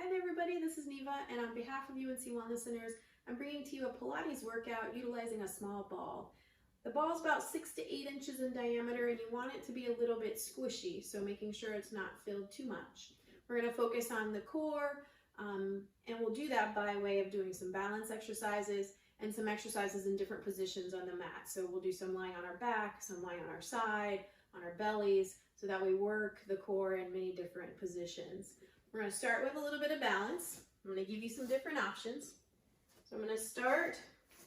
Hi there everybody, this is Neva, and on behalf of UNC Wellness Centers, I'm bringing to you a Pilates workout utilizing a small ball. The ball is about 6 to 8 inches in diameter and you want it to be a little bit squishy, so making sure it's not filled too much. We're going to focus on the core, and we'll do that by way of doing some balance exercises and some exercises in different positions on the mat. So we'll do some lying on our back, some lying on our side, on our bellies, so that we work the core in many different positions. We're going to start with a little bit of balance. I'm going to give you some different options. So I'm going to start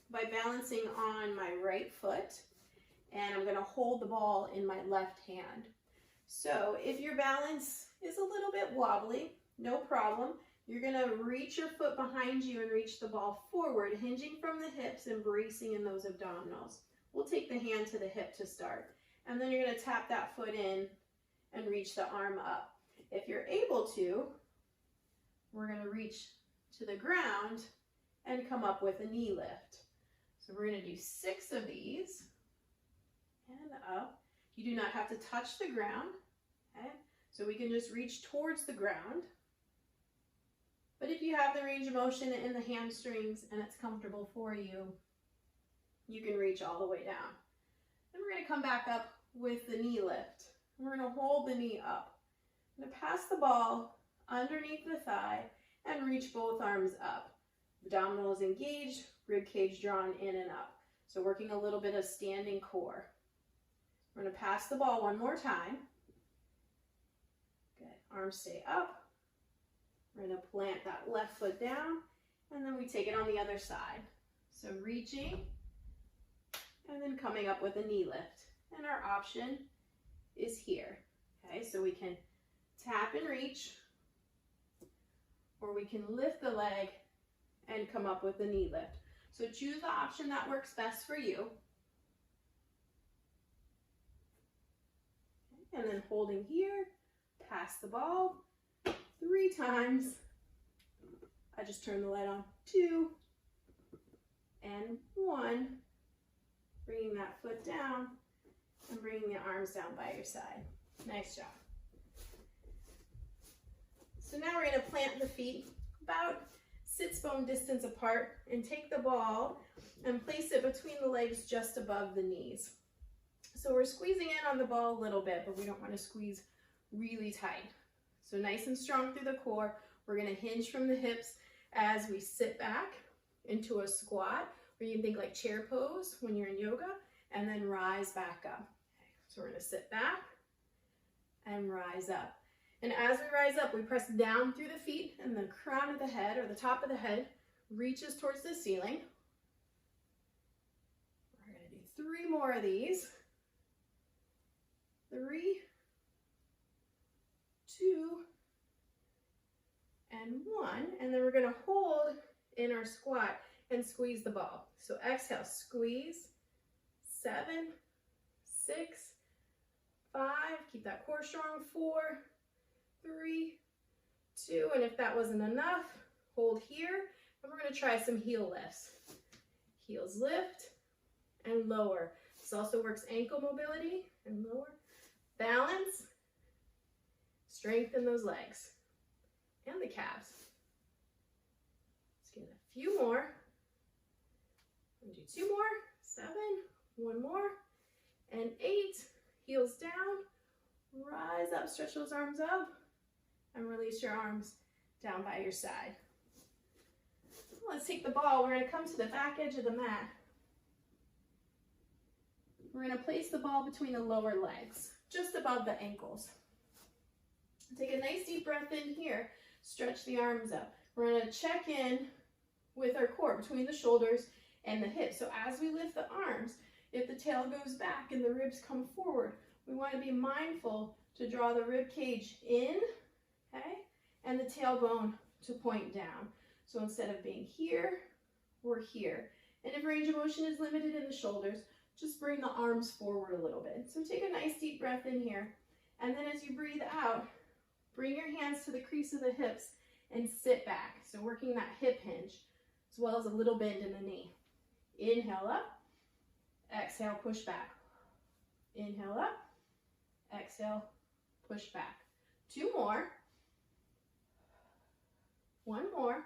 by balancing on my right foot, and I'm going to hold the ball in my left hand. So if your balance is a little bit wobbly, no problem. You're going to reach your foot behind you and reach the ball forward, hinging from the hips and bracing in those abdominals. We'll take the hand to the hip to start, and then you're going to tap that foot in and reach the arm up. If you're able to, we're going to reach to the ground and come up with a knee lift. So we're going to do 6 of these and up. You do not have to touch the ground, okay? So we can just reach towards the ground. But if you have the range of motion in the hamstrings and it's comfortable for you, you can reach all the way down. Then we're going to come back up with the knee lift. We're going to hold the knee up. I'm going to pass the ball underneath the thigh and reach both arms up. Abdominals engaged, rib cage drawn in and up. So working a little bit of standing core. We're going to pass the ball one more time. Good. Arms stay up. We're going to plant that left foot down, and then we take it on the other side. So reaching, and then coming up with a knee lift. And our option is here. Okay, so we can tap and reach, or we can lift the leg and come up with a knee lift. So choose the option that works best for you. And then holding here, pass the ball 3 times. I just turned the light on. 2 and 1. Bringing that foot down and bringing the arms down by your side. Nice job. So now we're going to plant the feet about sits bone distance apart and take the ball and place it between the legs just above the knees. So we're squeezing in on the ball a little bit, but we don't want to squeeze really tight. So nice and strong through the core. We're going to hinge from the hips as we sit back into a squat, or you can think like chair pose when you're in yoga, and then rise back up. Okay, so we're going to sit back and rise up. And as we rise up, we press down through the feet, and the crown of the head, or the top of the head, reaches towards the ceiling. We're going to do 3 more of these. 3, 2, and 1. And then we're going to hold in our squat and squeeze the ball. So exhale, squeeze. 7, 6, 5. Keep that core strong. 4, 3, 2, and if that wasn't enough, hold here, and we're going to try some heel lifts. Heels lift and lower. This also works ankle mobility and lower. Balance, strengthen those legs and the calves. Let's get a few more. We'll do 2 more, 7, 1 more, and 8. Heels down, rise up, stretch those arms up, and release your arms down by your side. Let's take the ball. We're going to come to the back edge of the mat. We're going to place the ball between the lower legs, just above the ankles. Take a nice deep breath in here. Stretch the arms up. We're going to check in with our core between the shoulders and the hips. So as we lift the arms, if the tail goes back and the ribs come forward, we want to be mindful to draw the rib cage in, okay, and the tailbone to point down. So instead of being here, we're here. And if range of motion is limited in the shoulders, just bring the arms forward a little bit. So take a nice deep breath in here. And then as you breathe out, bring your hands to the crease of the hips and sit back. So working that hip hinge, as well as a little bend in the knee. Inhale up, exhale, push back. Inhale up, exhale, push back. 2 more. One more.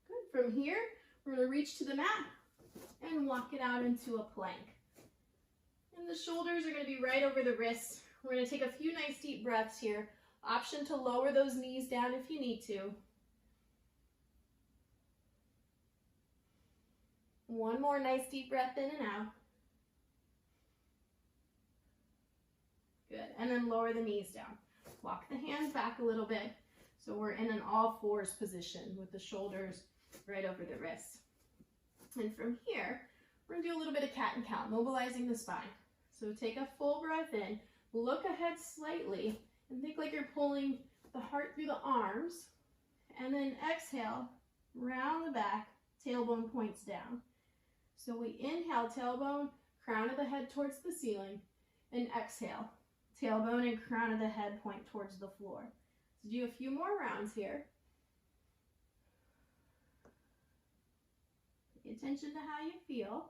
Good. From here, we're going to reach to the mat and walk it out into a plank. And the shoulders are going to be right over the wrists. We're going to take a few nice deep breaths here. Option to lower those knees down if you need to. One more nice deep breath in and out. Good. And then lower the knees down. Walk the hands back a little bit. So we're in an all fours position with the shoulders right over the wrists. And from here, we're going to do a little bit of cat and cow, mobilizing the spine. So take a full breath in, look ahead slightly, and think like you're pulling the heart through the arms. And then exhale, round the back, tailbone points down. So we inhale, tailbone, crown of the head towards the ceiling, and exhale, tailbone and crown of the head point towards the floor. So do a few more rounds here. Pay attention to how you feel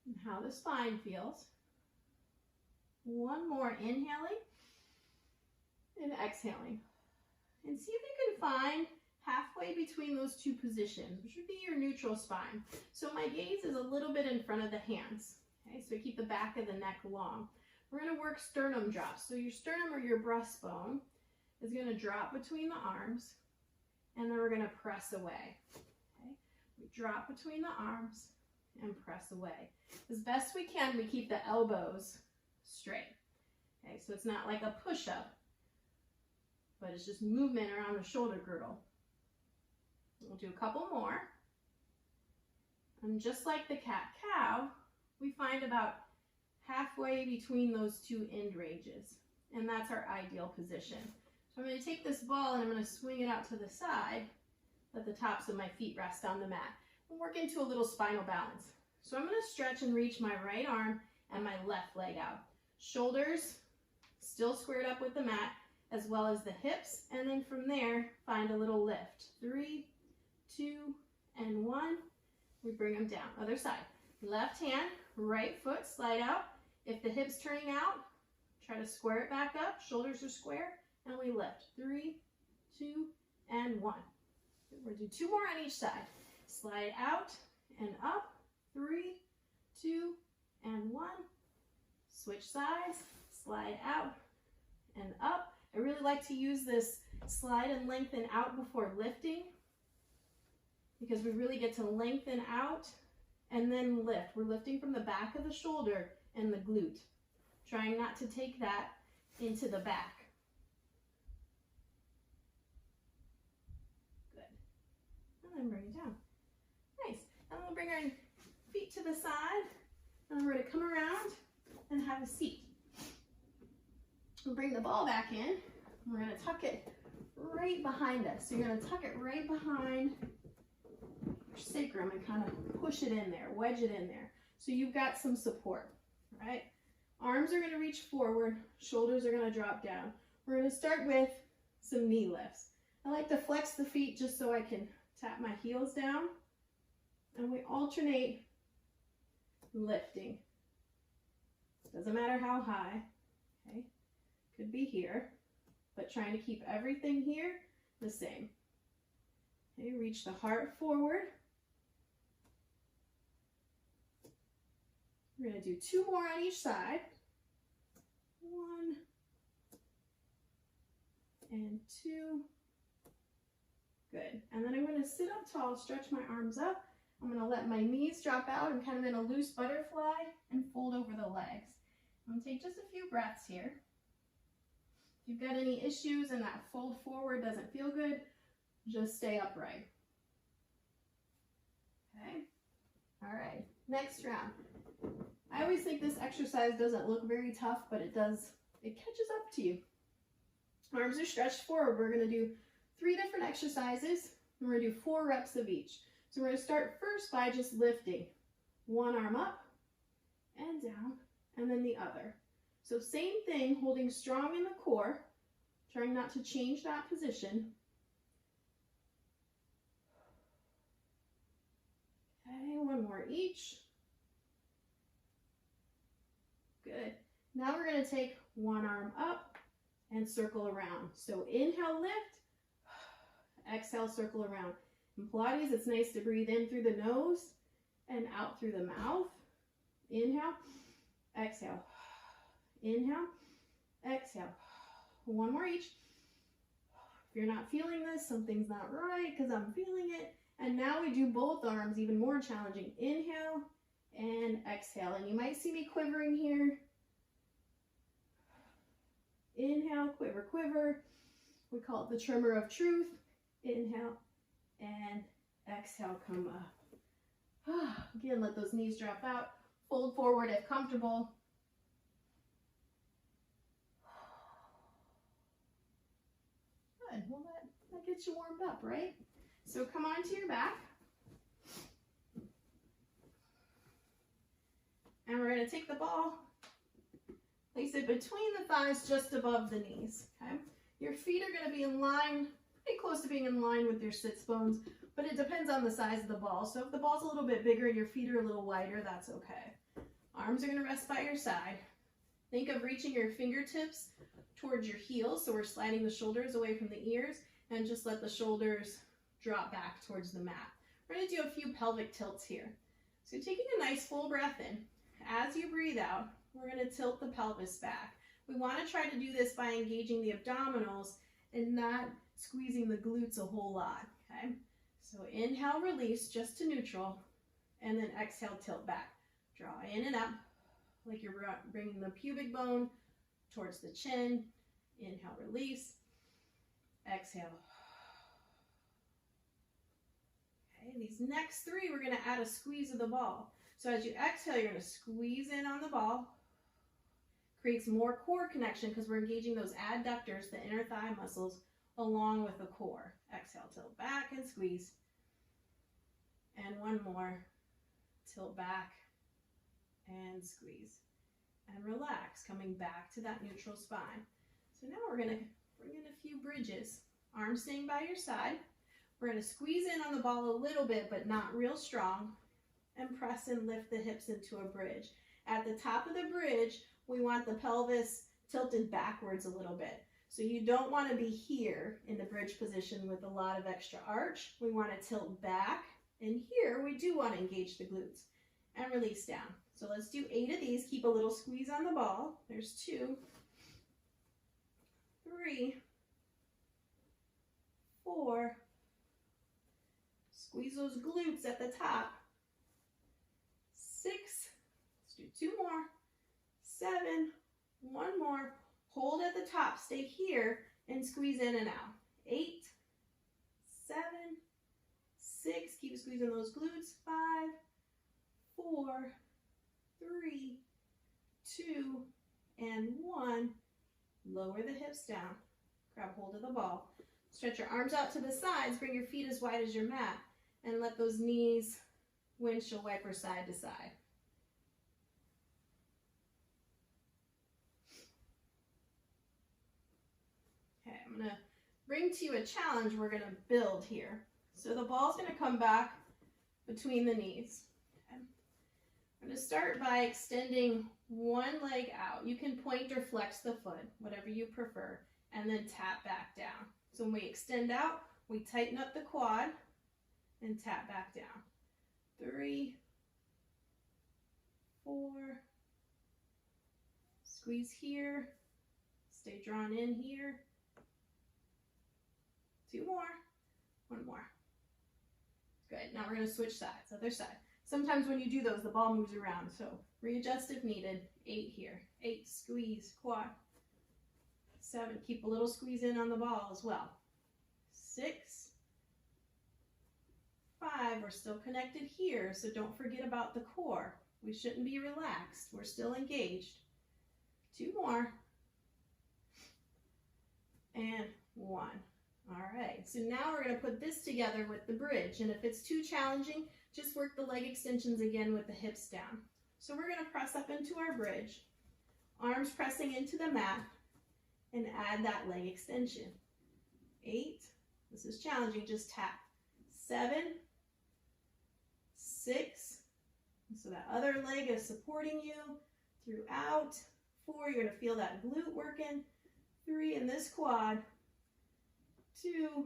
and how the spine feels. One more, inhaling and exhaling. And see if you can find halfway between those two positions, which would be your neutral spine. So my gaze is a little bit in front of the hands. Okay, so keep the back of the neck long. We're going to work sternum drops. So your sternum or your breastbone is going to drop between the arms, and then we're going to press away. Okay, we drop between the arms and press away. As best we can, we keep the elbows straight. Okay, so it's not like a push-up, but it's just movement around the shoulder girdle. We'll do a couple more. And just like the cat-cow, we find about halfway between those two end ranges. And that's our ideal position. So I'm going to take this ball and I'm going to swing it out to the side. Let the tops of my feet rest on the mat. And work into a little spinal balance. So I'm going to stretch and reach my right arm and my left leg out. Shoulders still squared up with the mat, as well as the hips. And then from there, find a little lift. 3, 2, and 1. We bring them down. Other side. Left hand, right foot, slide out. If the hip's turning out, try to square it back up. Shoulders are square, and we lift. 3, 2, and 1. We'll do 2 more on each side. Slide out and up. 3, 2, and 1. Switch sides. Slide out and up. I really like to use this slide and lengthen out before lifting, because we really get to lengthen out and then lift. We're lifting from the back of the shoulder and the glute, trying not to take that into the back. Good. And then bring it down. Nice. And we'll bring our feet to the side, and we're going to come around and have a seat. We'll bring the ball back in. We're going to tuck it right behind us. So you're going to tuck it right behind your sacrum and kind of push it in there, wedge it in there. So you've got some support, right? Arms are going to reach forward, shoulders are going to drop down. We're going to start with some knee lifts. I like to flex the feet just so I can tap my heels down. And we alternate lifting. Doesn't matter how high, okay? Could be here, but trying to keep everything here the same. Okay, reach the heart forward. We're going to do 2 more on each side. 1 and 2. Good. And then I'm going to sit up tall, stretch my arms up. I'm going to let my knees drop out and kind of in a loose butterfly and fold over the legs. I'm going to take just a few breaths here. If you've got any issues and that fold forward doesn't feel good, just stay upright. Okay. All right. Next round. I always think this exercise doesn't look very tough, but it does. It catches up to you. Arms are stretched forward. We're going to do 3 different exercises, and we're going to do 4 reps of each. So we're going to start first by just lifting one arm up and down, and then the other. So same thing, holding strong in the core, trying not to change that position. Okay, 1 more each. Good. Now we're going to take one arm up and circle around. So inhale, lift, Exhale, circle around. In Pilates, it's nice to breathe in through the nose and out through the mouth. Inhale, exhale. Inhale, exhale. One more each. If you're not feeling this, something's not right because I'm feeling it. And now we do both arms, even more challenging. Inhale and exhale. And you might see me quivering here. Inhale, quiver, quiver. We call it the tremor of truth. Inhale and exhale, come up. Again, let those knees drop out. Fold forward if comfortable. Good. Well, that gets you warmed up, right? So come onto your back. And we're going to take the ball, place it between the thighs just above the knees, okay? Your feet are going to be in line, pretty close to being in line with your sits bones, but it depends on the size of the ball. So if the ball's a little bit bigger and your feet are a little wider, that's okay. Arms are going to rest by your side. Think of reaching your fingertips towards your heels, so we're sliding the shoulders away from the ears, and just let the shoulders drop back towards the mat. We're going to do a few pelvic tilts here. So taking a nice full breath in. As you breathe out, we're going to tilt the pelvis back. We want to try to do this by engaging the abdominals and not squeezing the glutes a whole lot, okay? So inhale, release just to neutral, and then exhale, tilt back. Draw in and up, like you're bringing the pubic bone towards the chin. Inhale, release. Exhale. Okay, these next three, we're going to add a squeeze of the ball. So as you exhale, you're going to squeeze in on the ball. Creates more core connection because we're engaging those adductors, the inner thigh muscles, along with the core. Exhale, tilt back and squeeze. And one more. Tilt back and squeeze. And relax, coming back to that neutral spine. So now we're going to bring in a few bridges. Arms staying by your side. We're going to squeeze in on the ball a little bit, but not real strong. And press and lift the hips into a bridge. At the top of the bridge, we want the pelvis tilted backwards a little bit. So you don't want to be here in the bridge position with a lot of extra arch. We want to tilt back. And here we do want to engage the glutes. And release down. So let's do 8 of these. Keep a little squeeze on the ball. There's 2, 3, 4. Squeeze those glutes at the top. 6. Let's do 2 more. 7. 1 more. Hold at the top. Stay here and squeeze in and out. 8, 7, 6. Keep squeezing those glutes. 5, 4, 3, 2, and 1. Lower the hips down. Grab hold of the ball. Stretch your arms out to the sides. Bring your feet as wide as your mat. And let those knees windshield wiper side to side. Okay, I'm going to bring to you a challenge we're going to build here. So the ball's going to come back between the knees. Okay. I'm going to start by extending one leg out. You can point or flex the foot, whatever you prefer, and then tap back down. So when we extend out, we tighten up the quad and tap back down. 3, 4, squeeze here, stay drawn in here. 2 more, 1 more. Good, now we're going to switch sides, other side. Sometimes when you do those, the ball moves around, so readjust if needed. 8 here, 8, squeeze, quad. 7, keep a little squeeze in on the ball as well. 6, 5, we're still connected here, so don't forget about the core. We shouldn't be relaxed, we're still engaged. 2 more, and 1. All right, so now we're going to put this together with the bridge, and if it's too challenging, just work the leg extensions again with the hips down. So we're going to press up into our bridge, arms pressing into the mat, and add that leg extension. 8, this is challenging, just tap. 7, 6, so that other leg is supporting you throughout. 4, you're going to feel that glute working. 3, in this quad. 2,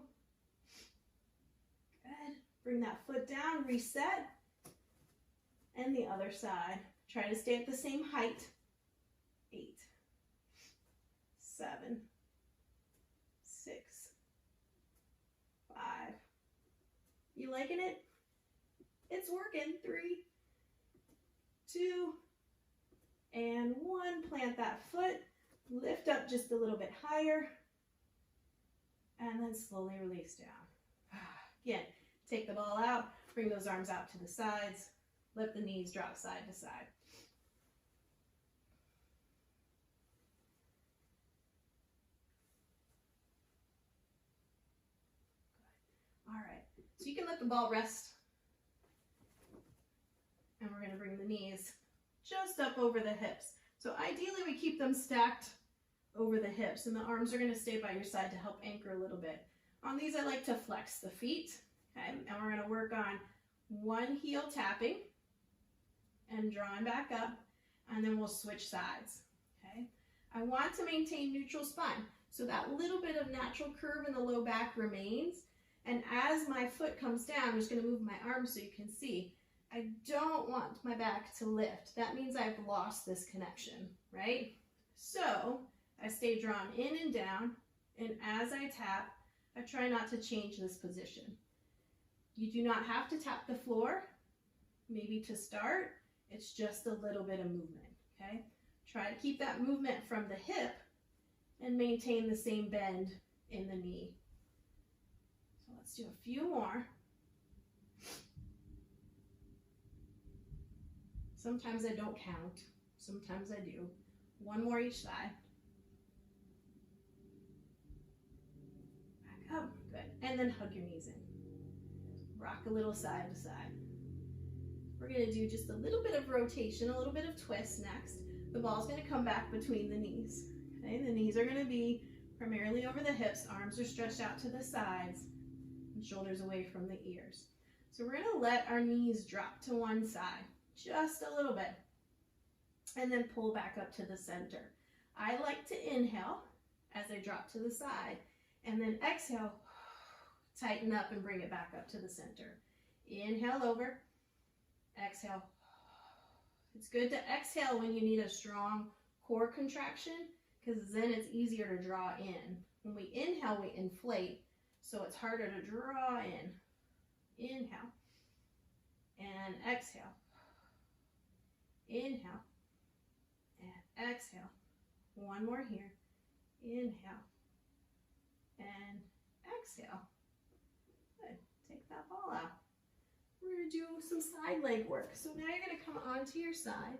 Good. Bring that foot down, reset. And the other side. Try to stay at the same height. 8, 7, 6, 5. You liking it? It's working. 3, 2, and 1. Plant that foot. Lift up just a little bit higher. And then slowly release down. Again, take the ball out. Bring those arms out to the sides. Let the knees drop side to side. All right, so you can let the ball rest. And we're going to bring the knees just up over the hips. So ideally we keep them stacked over the hips, and the arms are going to stay by your side to help anchor a little bit. On these I like to flex the feet, okay? And we're going to work on one heel tapping and drawing back up, and then we'll switch sides, okay? I want to maintain neutral spine, so that little bit of natural curve in the low back remains, and as my foot comes down, I'm just going to move my arms so you can see. I don't want my back to lift. That means I've lost this connection, right? So I stay drawn in and down, and as I tap, I try not to change this position. You do not have to tap the floor. Maybe to start, it's just a little bit of movement, okay? Try to keep that movement from the hip and maintain the same bend in the knee. So let's do a few more. Sometimes I don't count, sometimes I do. One more each side. Back up, good. And then hug your knees in. Rock a little side to side. We're gonna do just a little bit of rotation, a little bit of twist next. The ball's gonna come back between the knees. Okay, the knees are gonna be primarily over the hips, arms are stretched out to the sides, and shoulders away from the ears. So we're gonna let our knees drop to one side. Just a little bit, and then pull back up to the center. I like to inhale as I drop to the side, and then exhale, tighten up and bring it back up to the center. Inhale over, exhale. It's good to exhale when you need a strong core contraction, because then it's easier to draw in. When we inhale, we inflate, so it's harder to draw in. Inhale and exhale. Inhale and exhale. One more here. Inhale and exhale. Good. Take that ball out. We're going to do some side leg work. So now you're going to come onto your side.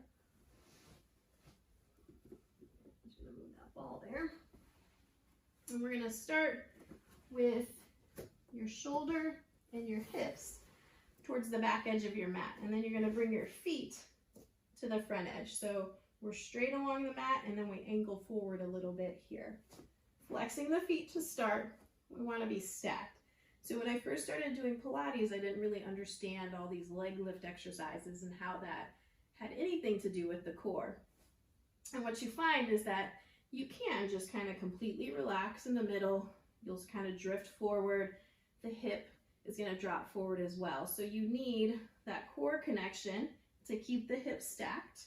Just going to move that ball there. And we're going to start with your shoulder and your hips towards the back edge of your mat. And then you're going to bring your feet to the front edge. So we're straight along the mat, and then we angle forward a little bit here. Flexing the feet to start. We want to be stacked. So when I first started doing Pilates, I didn't really understand all these leg lift exercises and how that had anything to do with the core. And what you find is that you can just kind of completely relax in the middle. You'll kind of drift forward. The hip is going to drop forward as well. So you need that core connection to keep the hips stacked,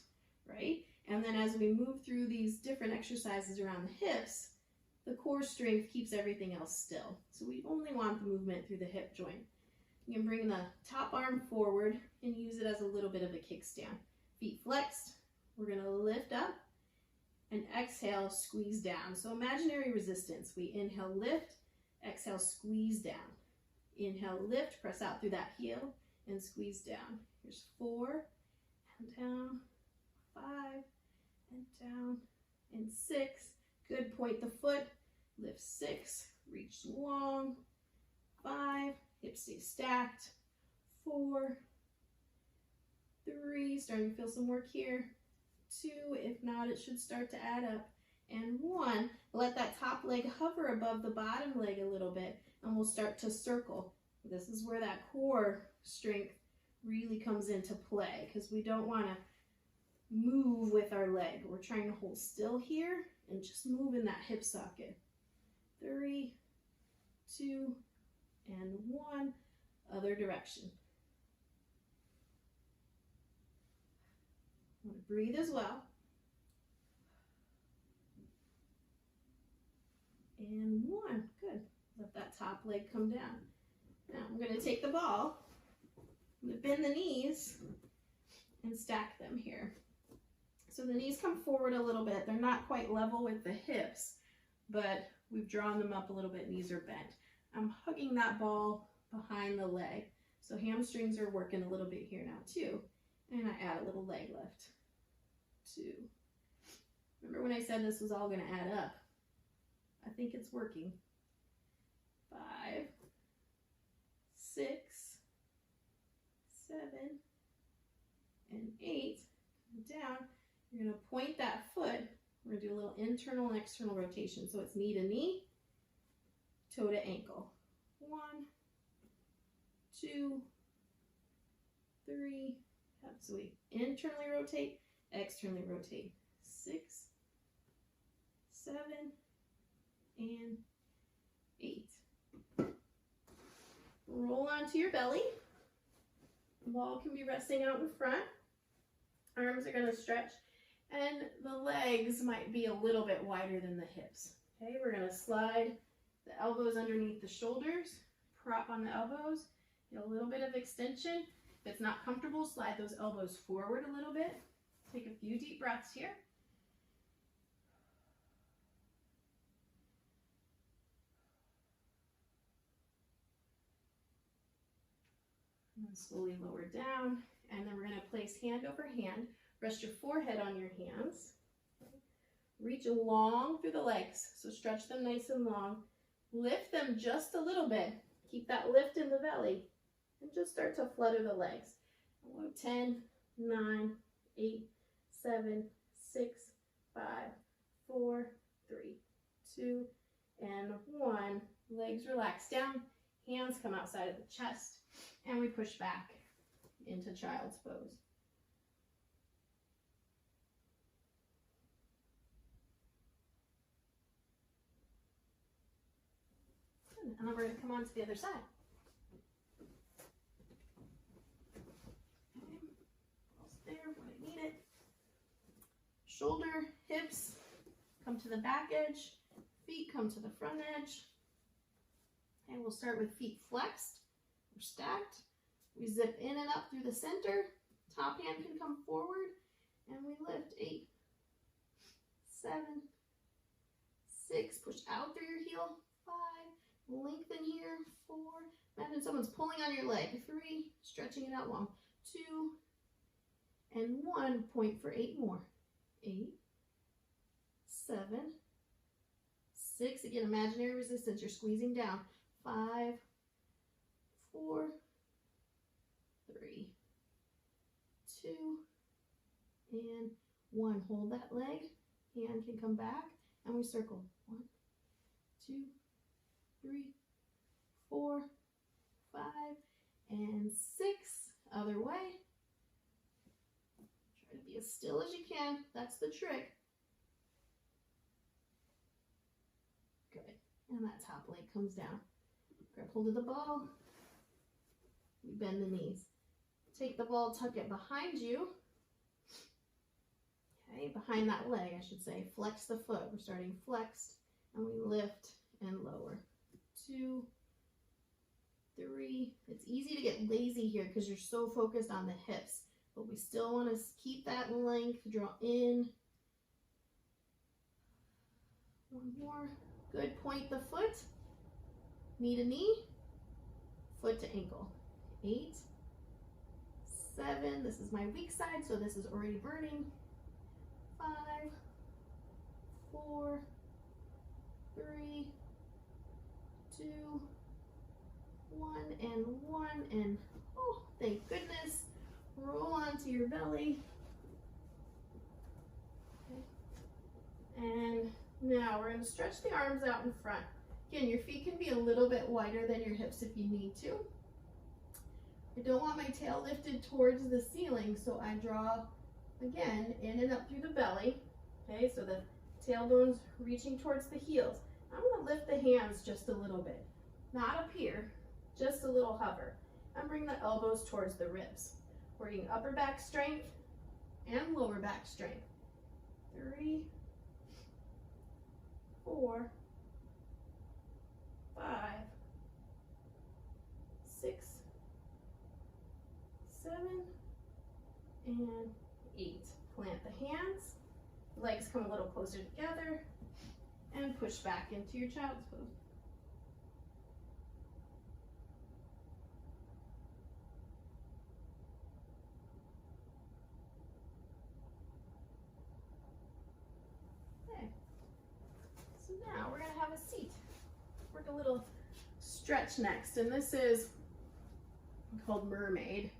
right? And then as we move through these different exercises around the hips, the core strength keeps everything else still. So we only want the movement through the hip joint. You can bring the top arm forward and use it as a little bit of a kickstand. Feet flexed. We're going to lift up and exhale, squeeze down. So imaginary resistance. We inhale, lift, exhale, squeeze down. Inhale, lift, press out through that heel and squeeze down. Here's 4 and down, 5 and down, and 6. Good, point the foot, lift 6, reach long, 5, hips stay stacked, 4, 3, starting to feel some work here, 2, if not it should start to add up, and 1. Let that top leg hover above the bottom leg a little bit, and we'll start to circle. This is where that core strength really comes into play, because we don't want to move with our leg. We're trying to hold still here and just move in that hip socket. 3, 2, and 1. Other direction. I'm going to breathe as well. And one. Good. Let that top leg come down. Now I'm going to take the ball, I'm going to bend the knees and stack them here. So the knees come forward a little bit. They're not quite level with the hips, but we've drawn them up a little bit. Knees are bent. I'm hugging that ball behind the leg. So hamstrings are working a little bit here now too. And I add a little leg lift. 2. Remember when I said this was all going to add up? I think it's working. 5, 6, 7, and 8. Down. You're going to point that foot. We're going to do a little internal and external rotation. So it's knee to knee, toe to ankle. 1, 2, 3. So we internally rotate, externally rotate. 6, 7, and 8. Roll onto your belly. The ball can be resting out in front. Arms are going to stretch, and the legs might be a little bit wider than the hips. Okay, we're going to slide the elbows underneath the shoulders, prop on the elbows, get a little bit of extension. If it's not comfortable, slide those elbows forward a little bit. Take a few deep breaths here. And then slowly lower down, and then we're going to place hand over hand. Rest your forehead on your hands. Reach long through the legs, so stretch them nice and long. Lift them just a little bit. Keep that lift in the belly, and just start to flutter the legs. 10, 9, 8, 7, 6, 5, 4, 3, 2, and 1. Legs relax down, hands come outside of the chest, and we push back into child's pose. And then we're going to come on to the other side. Okay. Almost there when I need it. Shoulder, hips come to the back edge, feet come to the front edge. And we'll start with feet flexed or stacked. We zip in and up through the center. Top hand can come forward, and we lift. 8, 7, 6. Push out through your heel. 5. Lengthen here. 4. Imagine someone's pulling on your leg. 3. Stretching it out long. 2. And 1. Point for 8 more. 8, 7, 6. Again, imaginary resistance. You're squeezing down. 5, 4, 3, 2, and 1. Hold that leg. Hand can come back, and we circle. 1, 2, 3, 4, 5, and 6. Other way. Try to be as still as you can. That's the trick. Good. And that top leg comes down. Grab hold of the ball. We bend the knees. Take the ball, tuck it behind you. Okay, behind that leg, I should say. Flex the foot. We're starting flexed, and we lift and lower. 2, 3. It's easy to get lazy here because you're so focused on the hips, but we still want to keep that length. Draw in. 1 more. Good. Point the foot. Knee to knee. Foot to ankle. 8, 7. This is my weak side, so this is already burning. 5, 4, 3, 2, 1, and 1, and oh, thank goodness. Roll onto your belly. Okay. And now we're going to stretch the arms out in front. Again, your feet can be a little bit wider than your hips if you need to. I don't want my tail lifted towards the ceiling, so I draw, again, in and up through the belly. Okay, so the tailbone's reaching towards the heels. I'm going to lift the hands just a little bit. Not up here, just a little hover. and bring the elbows towards the ribs. Working upper back strength and lower back strength. 3, 4, 5, 6, 7, and 8. Plant the hands, legs come a little closer together, and push back into your child's pose. Okay, so now we're going to have a seat. Work a little stretch next, and this is called Mermaid.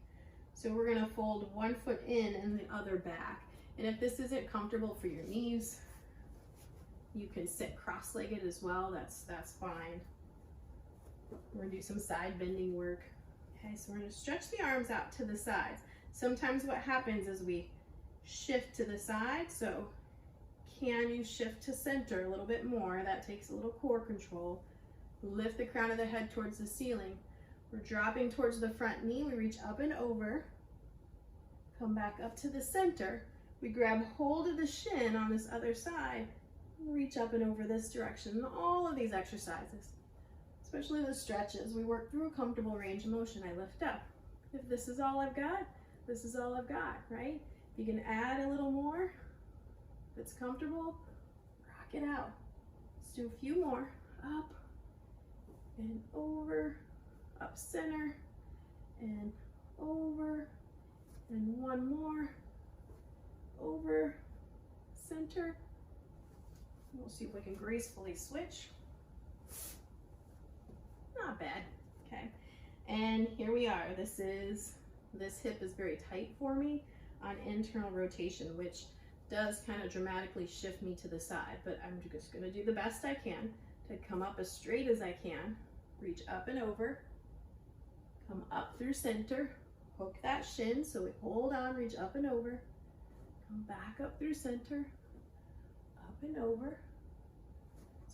So we're going to fold one foot in and the other back. And if this isn't comfortable for your knees, you can sit cross-legged as well. That's fine. We're going to do some side bending work. Okay, so we're going to stretch the arms out to the sides. Sometimes what happens is we shift to the side. So can you shift to center a little bit more? That takes a little core control. Lift the crown of the head towards the ceiling. We're dropping towards the front knee. We reach up and over. Come back up to the center. We grab hold of the shin on this other side. Reach up and over this direction. And all of these exercises, especially the stretches, we work through a comfortable range of motion. I lift up. If this is all I've got, this is all I've got, right? You can add a little more. If it's comfortable, rock it out. Let's do a few more. Up and over, up center, and over, and one more, over, center. We'll see if we can gracefully switch. Not bad, okay. And here we are. This hip is very tight for me on internal rotation, which does kind of dramatically shift me to the side, but I'm just gonna do the best I can to come up as straight as I can, reach up and over, come up through center, hook that shin, so we hold on, reach up and over, come back up through center, up and over.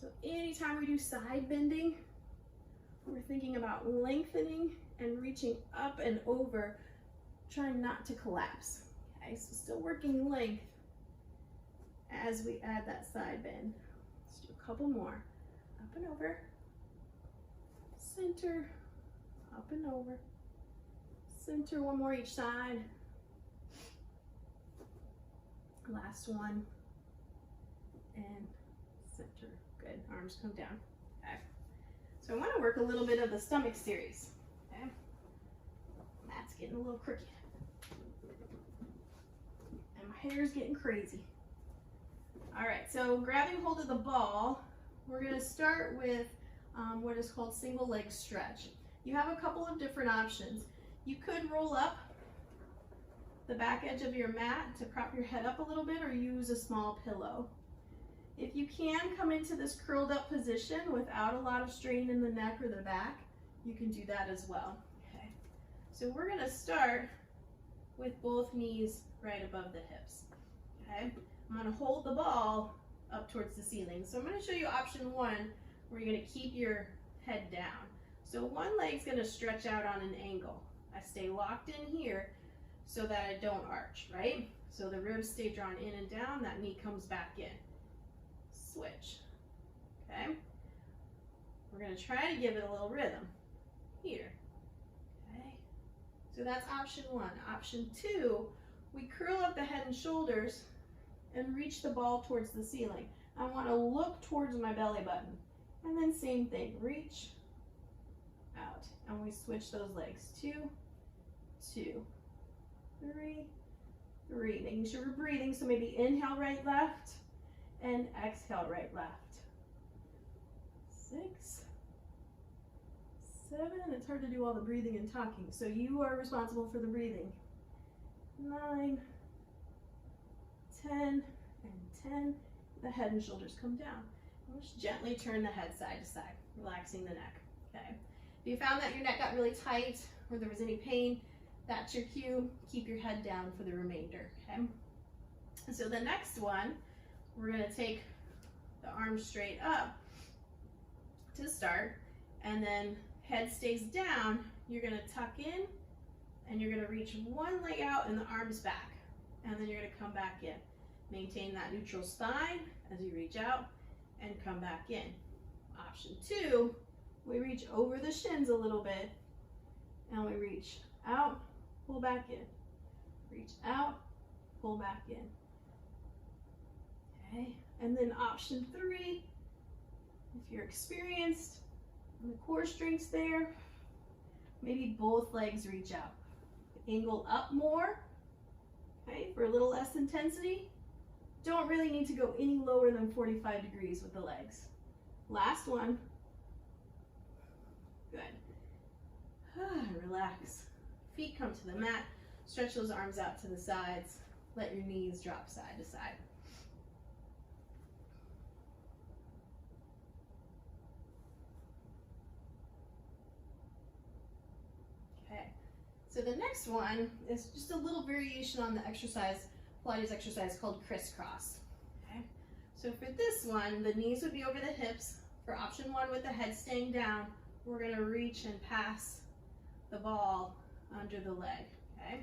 So anytime we do side bending, we're thinking about lengthening and reaching up and over, trying not to collapse. Okay, so still working length as we add that side bend. Let's do a couple more. Up and over, center, up and over, center, one more each side. Last one, and center. Good, arms come down. Okay. So I want to work a little bit of the stomach series. Okay. Mat's getting a little crooked. And my hair's getting crazy. All right, so grabbing hold of the ball, we're going to start with what is called single leg stretch. You have a couple of different options. You could roll up the back edge of your mat to prop your head up a little bit, or use a small pillow. If you can come into this curled up position without a lot of strain in the neck or the back, you can do that as well. Okay. So we're going to start with both knees right above the hips. Okay. I'm going to hold the ball up towards the ceiling. So I'm going to show you option one, where you're going to keep your head down. So one leg's going to stretch out on an angle. I stay locked in here so that I don't arch, right? So the ribs stay drawn in and down, that knee comes back in. Switch, okay? We're going to try to give it a little rhythm here, okay? So that's option one. Option two, we curl up the head and shoulders and reach the ball towards the ceiling. I want to look towards my belly button. And then same thing, reach out. And we switch those legs. 2, 2, 3, 3. Making sure we're breathing, so maybe inhale right, left, and exhale right, left. 6, 7. It's hard to do all the breathing and talking, so you are responsible for the breathing. 9, 10, and 10. The head and shoulders come down. And just gently turn the head side to side, relaxing the neck. Okay. If you found that your neck got really tight or there was any pain, that's your cue. Keep your head down for the remainder. Okay. And so the next one, we're going to take the arms straight up to start, and then head stays down. you're gonna tuck in and you're gonna reach one leg out and the arms back. And then you're gonna come back in. Maintain that neutral spine as you reach out and come back in. Option 2, we reach over the shins a little bit and we reach out, pull back in. Reach out, pull back in. Okay, and then option 3, if you're experienced and the core strength's there, maybe both legs reach out. Angle up more, okay, for a little less intensity. Don't really need to go any lower than 45 degrees with the legs. Last one. Good. Relax. Feet come to the mat. Stretch those arms out to the sides. Let your knees drop side to side. Okay. So the next one is just a little variation on the exercise, Pilates exercise called Crisscross. Okay. So for this one, the knees would be over the hips. For option 1 with the head staying down, we're going to reach and pass the ball under the leg. Okay.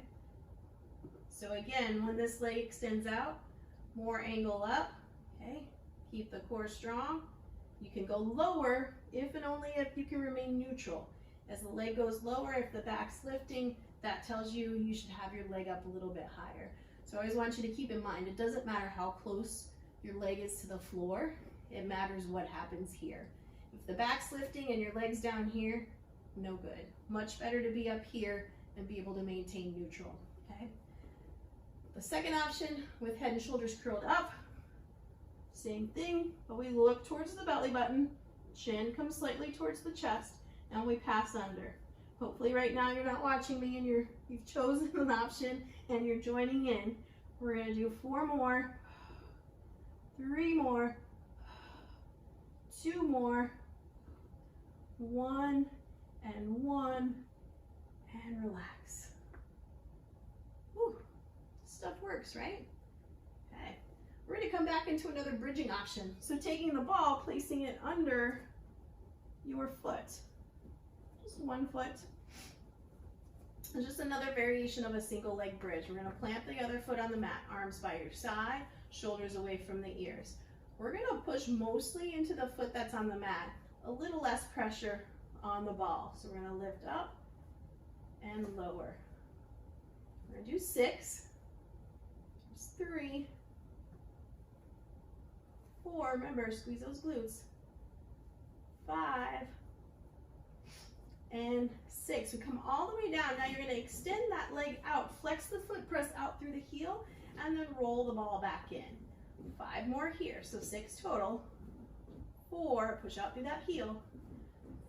So again, when this leg extends out, more angle up. Okay. Keep the core strong. You can go lower if and only if you can remain neutral. As the leg goes lower, if the back's lifting, that tells you you should have your leg up a little bit higher. So I always want you to keep in mind, it doesn't matter how close your leg is to the floor, it matters what happens here. If the back's lifting and your leg's down here, no good. Much better to be up here and be able to maintain neutral, okay? The second option with head and shoulders curled up, same thing, but we look towards the belly button, chin comes slightly towards the chest, and we pass under. Hopefully right now you're not watching me and you've chosen an option and you're joining in. We're gonna do 4 more, 3 more, 2 more, 1 and 1, and relax. Whew. Stuff works, right? Okay. We're gonna come back into another bridging option. So taking the ball, placing it under your foot. Just 1 foot. And just another variation of a single leg bridge. We're gonna plant the other foot on the mat, arms by your side, shoulders away from the ears. We're gonna push mostly into the foot that's on the mat, a little less pressure on the ball. So we're gonna lift up and lower. We're gonna do 6, there's 3, 4, remember, squeeze those glutes, 5, and 6. We come all the way down. Now you're going to extend that leg out, flex the foot press out through the heel, and then roll the ball back in. 5 more here, so 6 total. 4, push out through that heel.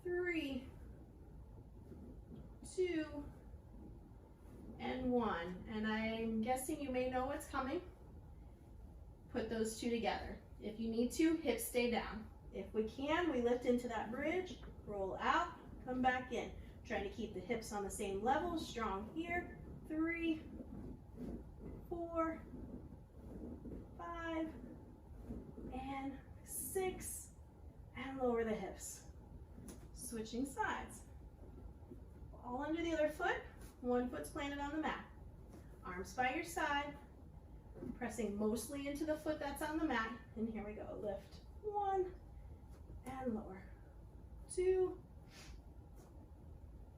3, 2, and 1. And I'm guessing you may know what's coming. Put those 2 together. If you need to, hips stay down. If we can, we lift into that bridge, roll out, come back in. Trying to keep the hips on the same level, strong here. 3, 4, 5, and 6, and lower the hips. Switching sides. All under the other foot, 1 foot's planted on the mat. Arms by your side, pressing mostly into the foot that's on the mat. And here we go, lift 1, and lower. 2,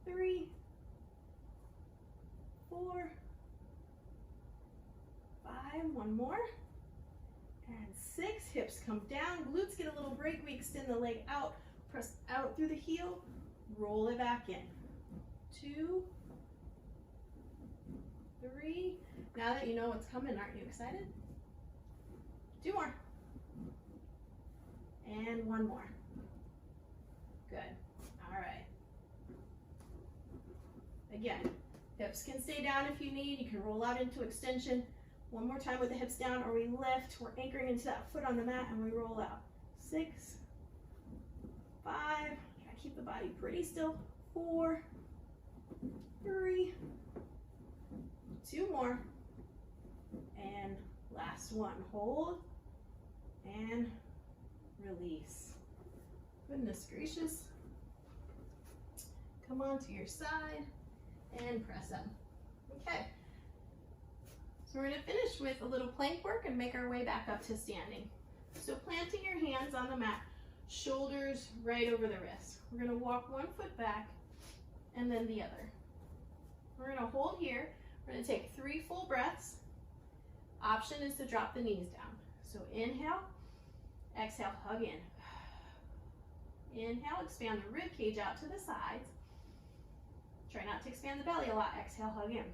3, 4, 5, 1 more, and 6. Hips come down, glutes get a little break. We extend the leg out, press out through the heel, roll it back in. 2, 3. Now that you know what's coming, aren't you excited? 2 more, and 1 more. Good. All right. Again, hips can stay down if you need. You can roll out into extension. 1 more time with the hips down, or we lift. We're anchoring into that foot on the mat, and we roll out. 6, 5. Try to keep the body pretty still. 4, 3, 2 more, and last one. Hold and release. Goodness gracious. Come onto your side and press up. Okay. So we're going to finish with a little plank work and make our way back up to standing. So planting your hands on the mat, shoulders right over the wrists. We're going to walk one foot back and then the other. We're going to hold here. We're going to take 3 full breaths. Option is to drop the knees down. So inhale, exhale, hug in. Inhale, expand the rib cage out to the sides. Try not to expand the belly a lot. Exhale, hug in.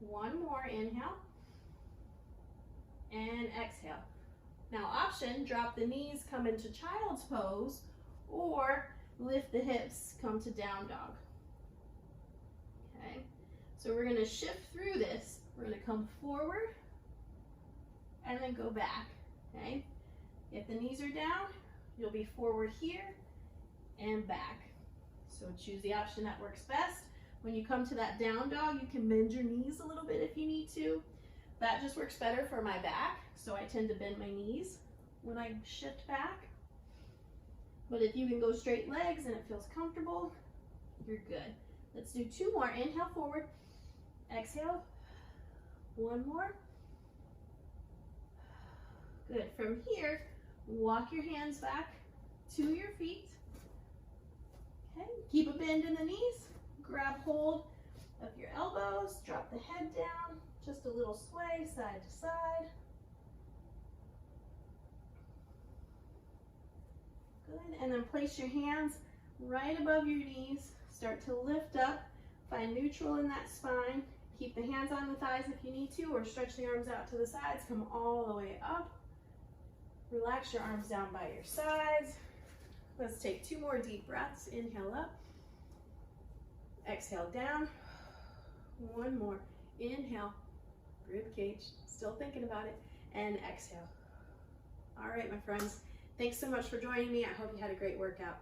One more, inhale, and exhale. Now option, drop the knees, come into child's pose, or lift the hips, come to down dog. Okay, so we're gonna shift through this. We're gonna come forward, and then go back, okay? If the knees are down, you'll be forward here, and back. So choose the option that works best. When you come to that down dog, you can bend your knees a little bit if you need to. That just works better for my back, so I tend to bend my knees when I shift back. But if you can go straight legs and it feels comfortable, you're good. Let's do 2 more. Inhale forward, exhale. 1 more. Good. From here, walk your hands back to your feet. Okay, keep a bend in the knees. Grab hold of your elbows, drop the head down, just a little sway side to side. Good, and then place your hands right above your knees. Start to lift up, find neutral in that spine. Keep the hands on the thighs if you need to, or stretch the arms out to the sides, come all the way up. Relax your arms down by your sides. Let's take 2 more deep breaths. Inhale up. Exhale down. 1 more. Inhale. Rib cage. Still thinking about it. And exhale. All right, my friends. Thanks so much for joining me. I hope you had a great workout.